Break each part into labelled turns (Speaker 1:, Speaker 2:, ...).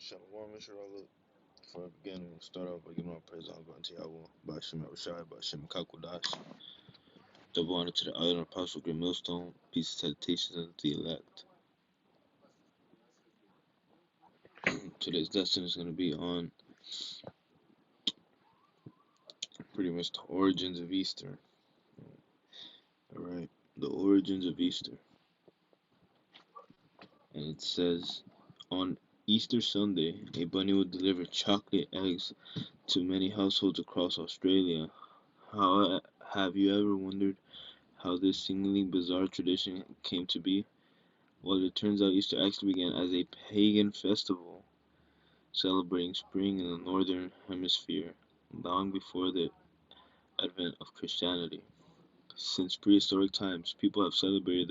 Speaker 1: Shalom, Israel. Before I begin, we'll start off by giving all praise and glory to Yahweh, Bashim Abishai, Bashim Kakudash. Double honor to the island apostle, Great Millstone. Peace and salutations unto the elect. Today's lesson is going to be on pretty much the origins of Easter. Alright, the origins of Easter. And it says, on Easter Sunday, a bunny would deliver chocolate eggs to many households across Australia. How have you ever wondered how this seemingly bizarre tradition came to be? Well, it turns out Easter actually began as a pagan festival celebrating spring in the northern hemisphere, long before the advent of Christianity. Since prehistoric times, people have celebrated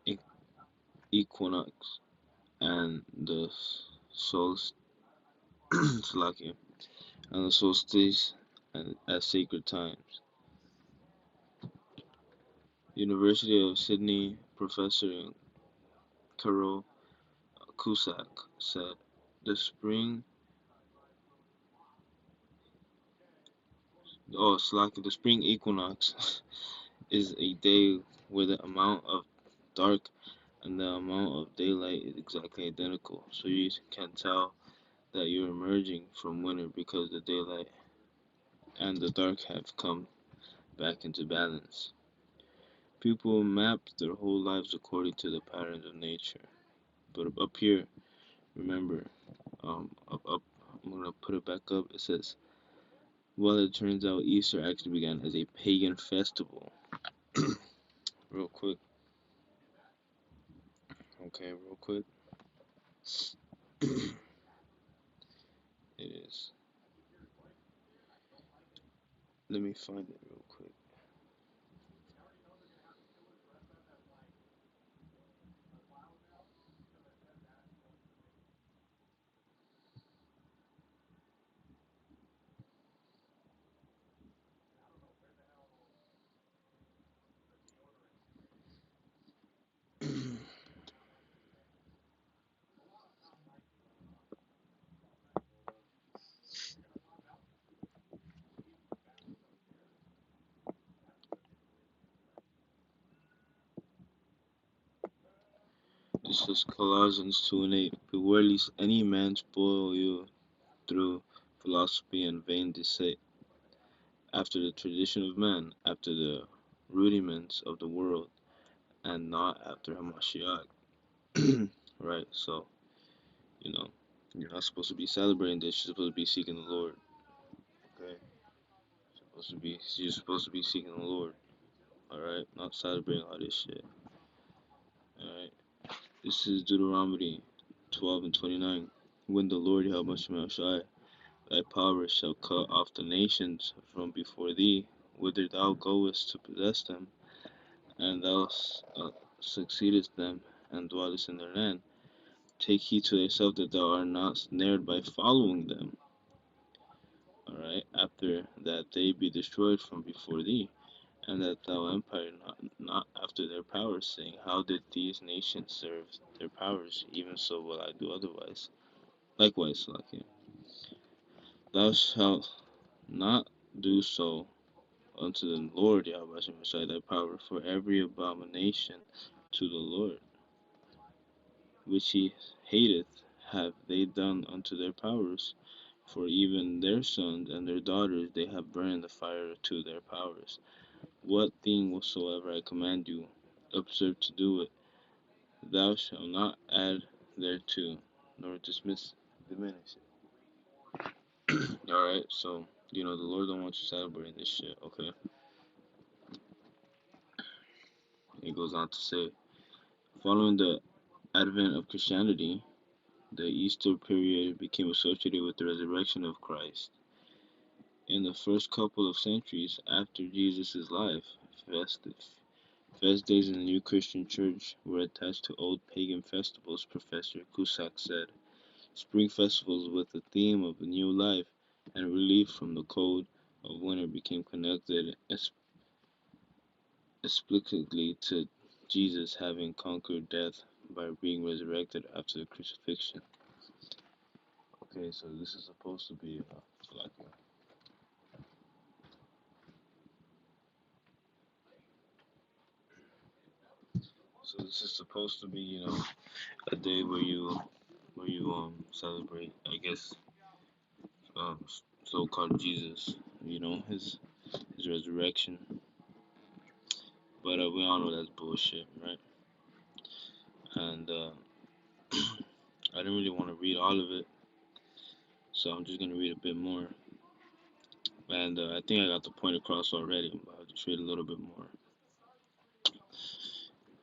Speaker 1: the equinox and the solstice, and the solstice as sacred times. University of Sydney professor Carol Cusack said, the spring the spring equinox is a day where the amount of dark and the amount of daylight is exactly identical, so you can tell that you're emerging from winter because the daylight and the dark have come back into balance. People map their whole lives according to the patterns of nature. But up here, remember, up, I'm gonna put it back up. It says, well, it turns out Easter actually began as a pagan festival. Real quick. Okay, real quick. It is. Let me find it real quick. This is Colossians 2:8. Beware lest any man spoil you through philosophy and vain deceit, after the tradition of men, after the rudiments of the world, and not after Hamashiach. Right, so, you know, you're not supposed to be celebrating this, you're supposed to be seeking the Lord. Okay? You're supposed to be seeking the Lord. Alright? Not celebrating all this shit. Alright? This is Deuteronomy 12:29. When the Lord Yahweh thy power shall cut off the nations from before thee, whither thou goest to possess them, and thou succeedest them, and dwellest in their land. Take heed to thyself that thou art not snared by following them. Alright, after that they be destroyed from before thee, and that thou empire not after their powers, saying, how did these nations serve their powers? Even so will I do otherwise. Likewise, thou shalt not do so unto the Lord Yahweh Messiah thy power, for every abomination to the Lord, which he hateth, have they done unto their powers, for even their sons and their daughters they have burned the fire to their powers. What thing whatsoever I command you, observe to do it. Thou shalt not add thereto, nor diminish it. Alright, so, the Lord don't want you celebrating this shit, okay? He goes on to say, following the advent of Christianity, the Easter period became associated with the resurrection of Christ. In the first couple of centuries after Jesus' life, fest days in the new Christian church were attached to old pagan festivals, Professor Cusack said. Spring festivals with the theme of new life and relief from the cold of winter became connected explicitly to Jesus having conquered death by being resurrected after the crucifixion. Okay, so this is supposed to be like so this is supposed to be a day where you celebrate, I guess, so-called Jesus, his resurrection. But we all know that's bullshit, right? And I didn't really want to read all of it, so I'm just gonna read a bit more. And I think I got the point across already, but I'll just read a little bit more.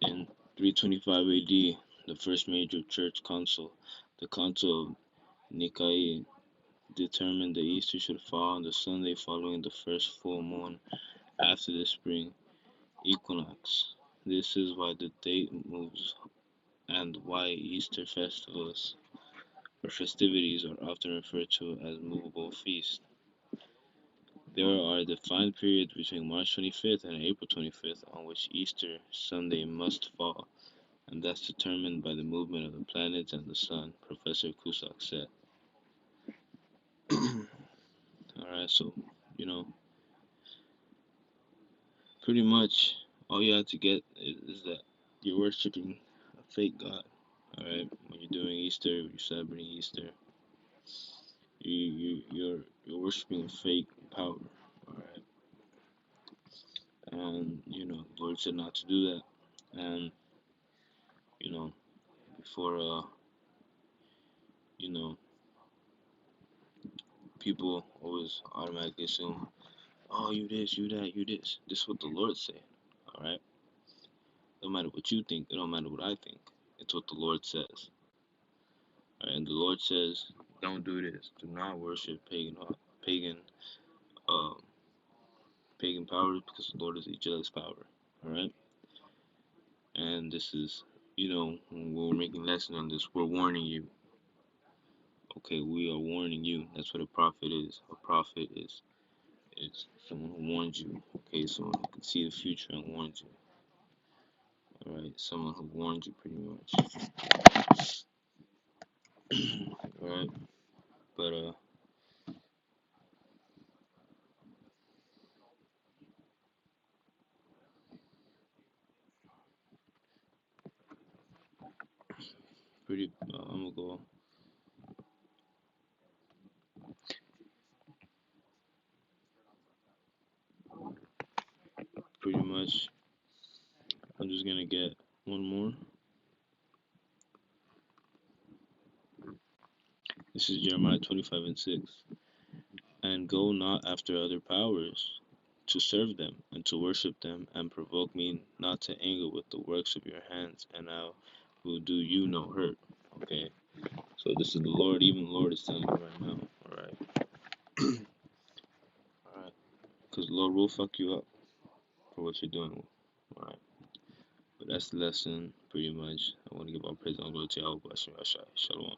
Speaker 1: In 325 AD, the first major church council, the Council of Nicaea, determined that Easter should fall on the Sunday following the first full moon after the spring equinox. This is why the date moves and why Easter festivals or festivities are often referred to as movable feasts. There are defined periods between March 25th and April 25th on which Easter Sunday must fall, and that's determined by the movement of the planets and the sun, Professor Cusack said. Alright, so, you know, pretty much all you have to get is that you're worshiping a fake God. Alright, when you're doing Easter, you're celebrating Easter, you're worshiping a fake power. Alright, and the Lord said not to do that. And you know, before you know, people always automatically assume, oh, you this, you that, you this. This is what the Lord said. Alright? No matter what you think, it don't matter what I think. It's what the Lord says. Alright? And the Lord says, don't do this. Do not worship pagan um pagan powers, because the Lord is a jealous power. Alright? And this is, when we're making lesson on this, we're warning you. Okay, we are warning you. That's what a prophet is. A prophet is someone who warns you. Okay, someone who can see the future and warns you. Alright, someone who warns you pretty much. Alright, but I'm gonna go pretty much. I'm just gonna get one more. This is Jeremiah 25:6. And go not after other powers to serve them and to worship them, and provoke me not to anger with the works of your hands, and I will do you no hurt. Okay, so this is the Lord. Even the Lord is telling you right now. All right, all right, because the Lord will fuck you up for what you're doing. All right, but that's the lesson pretty much. I want to give all praise and glory to Yahweh. Shalom.